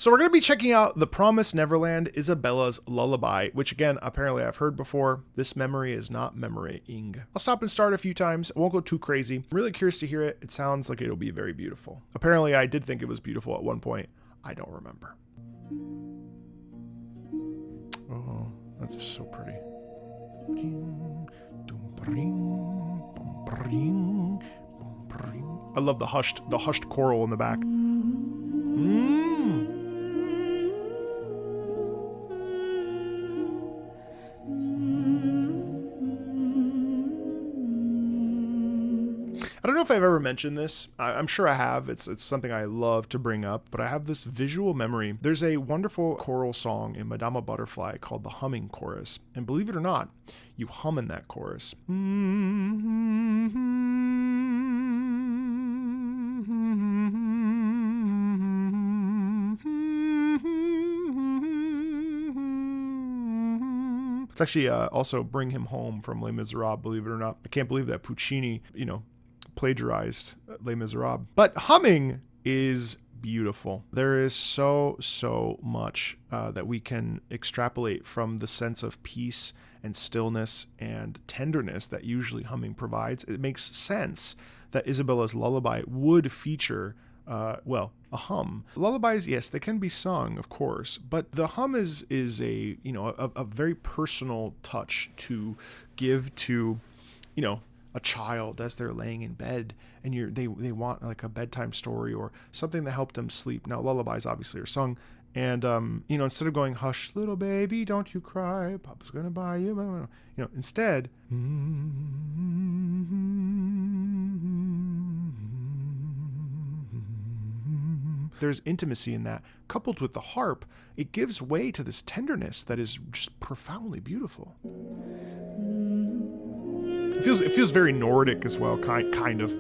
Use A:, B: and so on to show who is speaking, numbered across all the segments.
A: So we're going to be checking out The Promised Neverland, Isabella's Lullaby, which again, apparently I've heard before. This memory is not memorying. I'll stop and start a few times. I won't go too crazy. I'm really curious to hear it. It sounds like it'll be very beautiful. Apparently I did think it was beautiful at one point. I don't remember. Oh, that's so pretty. I love the hushed choral in the back. I don't know if I've ever mentioned this. I'm sure I have. It's something I love to bring up, but I have this visual memory. There's a wonderful choral song in Madama Butterfly called the Humming Chorus. And believe it or not, you hum in that chorus. It's actually also Bring Him Home from Les Miserables, believe it or not. I can't believe that Puccini, plagiarized Les Miserables. But humming is beautiful. There is so much that we can extrapolate from the sense of peace and stillness and tenderness that usually humming provides. It makes sense that Isabella's Lullaby would feature a hum. Lullabies, yes, they can be sung, of course, but the hum is a very personal touch to give to, a child as they're laying in bed, and they want like a bedtime story or something to help them sleep. Now, lullabies obviously are sung, and instead of going, "Hush, little baby, don't you cry, Papa's gonna buy you," instead, there's intimacy in that. Coupled with the harp, it gives way to this tenderness that is just profoundly beautiful. It feels very Nordic as well, kind of.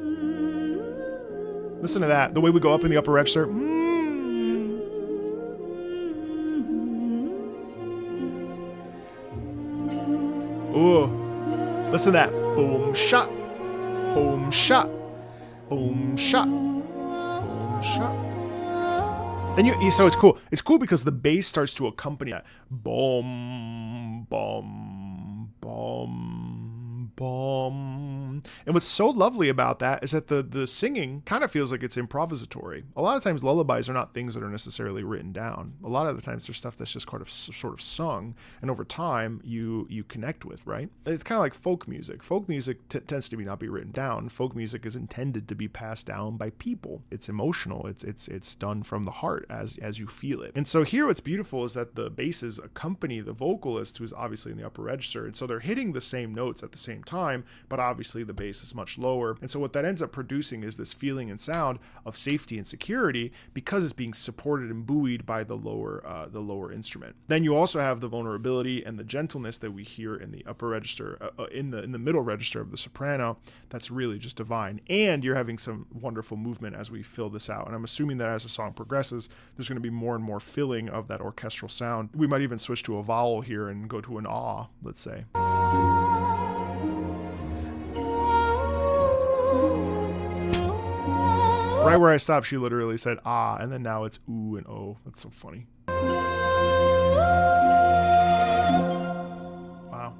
A: Listen to that. The way we go up in the upper register. Ooh. Listen to that. Boom, shot. Boom, shot. Boom, shot. Boom, shot. Then so it's cool. It's cool because the bass starts to accompany that. Boom, boom, boom, boom. And what's so lovely about that is that the singing kind of feels like it's improvisatory. A lot of times lullabies are not things that are necessarily written down. A lot of the times there's stuff that's just sort of sung, and over time you connect with, right? It's kind of like folk music. Folk music tends to not be written down. Folk music is intended to be passed down by people. It's emotional. It's done from the heart as you feel it. And so here what's beautiful is that the basses accompany the vocalist, who's obviously in the upper register, and so they're hitting the same notes at the same time, but obviously the bass is much lower. And so what that ends up producing is this feeling and sound of safety and security because it's being supported and buoyed by the lower instrument. Then you also have the vulnerability and the gentleness that we hear in the upper register, in the middle register of the soprano. That's really just divine. And you're having some wonderful movement as we fill this out. And I'm assuming that as the song progresses, there's going to be more and more filling of that orchestral sound. We might even switch to a vowel here and go to an ah, let's say. Right where I stopped, she literally said ah, and then now it's ooh and oh. That's so funny. Wow.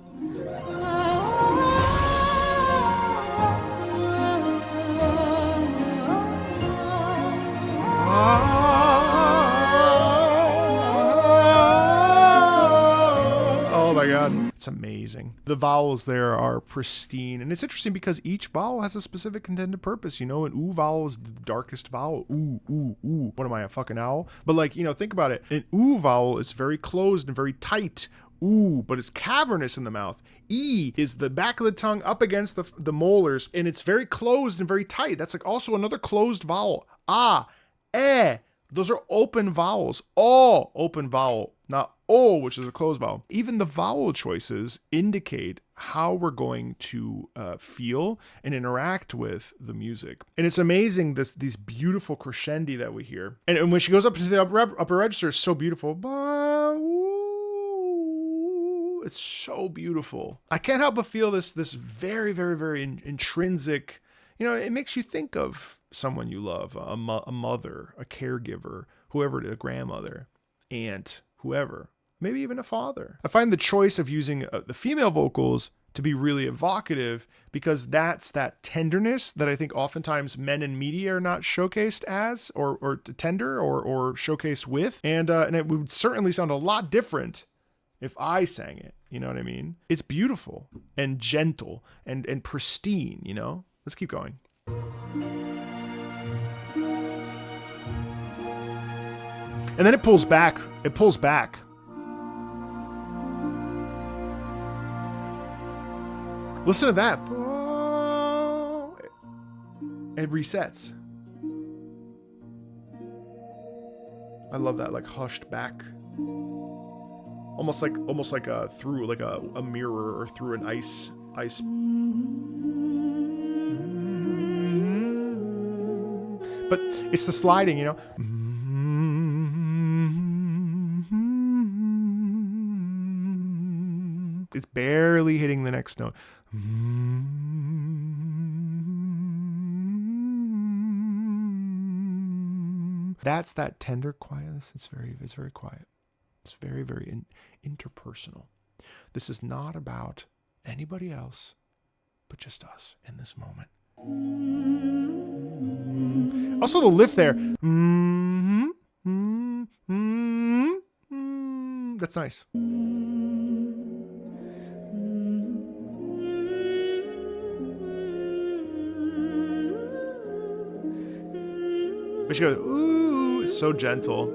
A: Oh my God. It's amazing. The vowels there are pristine. And it's interesting because each vowel has a specific intended purpose. An ooh vowel is the darkest vowel. Ooh, ooh, ooh. What am I, a fucking owl? But think about it. An ooh vowel is very closed and very tight. Ooh, but it's cavernous in the mouth. E is the back of the tongue up against the molars, and it's very closed and very tight. That's like also another closed vowel. Ah, eh. Those are open vowels. All open vowel, not O, which is a closed vowel. Even the vowel choices indicate how we're going to feel and interact with the music. And it's amazing, these beautiful crescendi that we hear. And when she goes up to the upper register, it's so beautiful. It's so beautiful. I can't help but feel this very, very, very intrinsic, it makes you think of someone you love, a mother, a caregiver, whoever, a grandmother, aunt, whoever, maybe even a father. I find the choice of using the female vocals to be really evocative because that's that tenderness that I think oftentimes men in media are not showcased as or tender or showcased with. And it would certainly sound a lot different if I sang it. You know what I mean? It's beautiful and gentle and pristine, you know? Let's keep going. And then it pulls back. It pulls back. Listen to that. It resets. I love that, like hushed back. Almost like through like a mirror or through an ice. But it's the sliding, you know. It's barely hitting the next note. That's that tender quietness. It's very quiet. It's very interpersonal. This is not about anybody else, but just us in this moment. Also, the lift there. That's nice. But she goes, ooh, it's so gentle.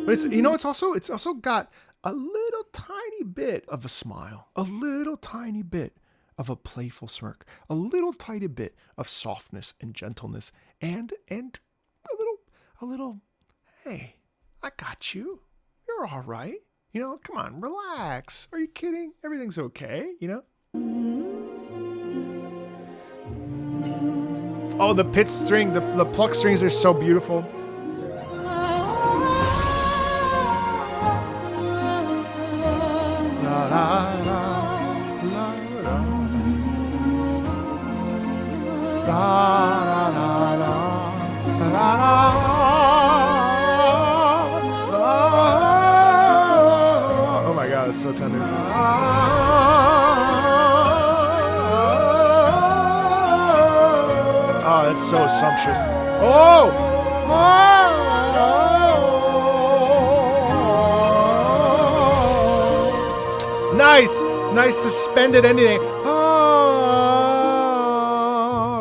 A: But it's, you know, it's also got a little tiny bit of a smile, a little tiny bit of a playful smirk, a little tiny bit of softness and gentleness, and a little, hey, I got you. You're all right. You know, come on, relax. Are you kidding? Everything's okay, you know? Oh, the pit string, the pluck strings are so beautiful. La, la, la, la, la. La, la, la, la, la, la. Oh my God, it's so tender. Oh, that's so sumptuous. Oh! Oh! Nice suspended ending. Oh!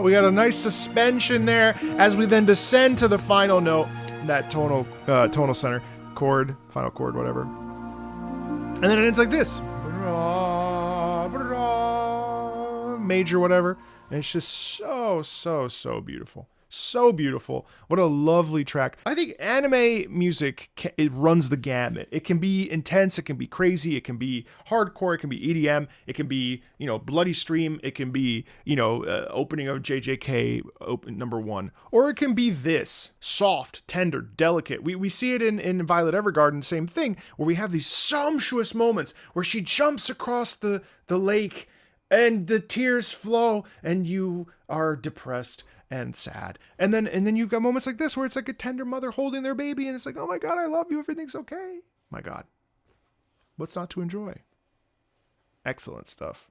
A: We got a nice suspension there as we then descend to the final note, that tonal center chord, final chord, whatever. And then it ends like this. Major, whatever. And it's just so beautiful. So beautiful. What a lovely track. I think anime music, it runs the gamut. It can be intense. It can be crazy. It can be hardcore. It can be EDM. It can be, you know, Bloody Stream. It can be, you know, opening of JJK number 1. Or it can be this. Soft, tender, delicate. We see it in Violet Evergarden, same thing, where we have these sumptuous moments where she jumps across the lake and the tears flow and you are depressed and sad. And then you've got moments like this where it's like a tender mother holding their baby and it's like, oh my God, I love you. Everything's okay. My God. What's not to enjoy? Excellent stuff.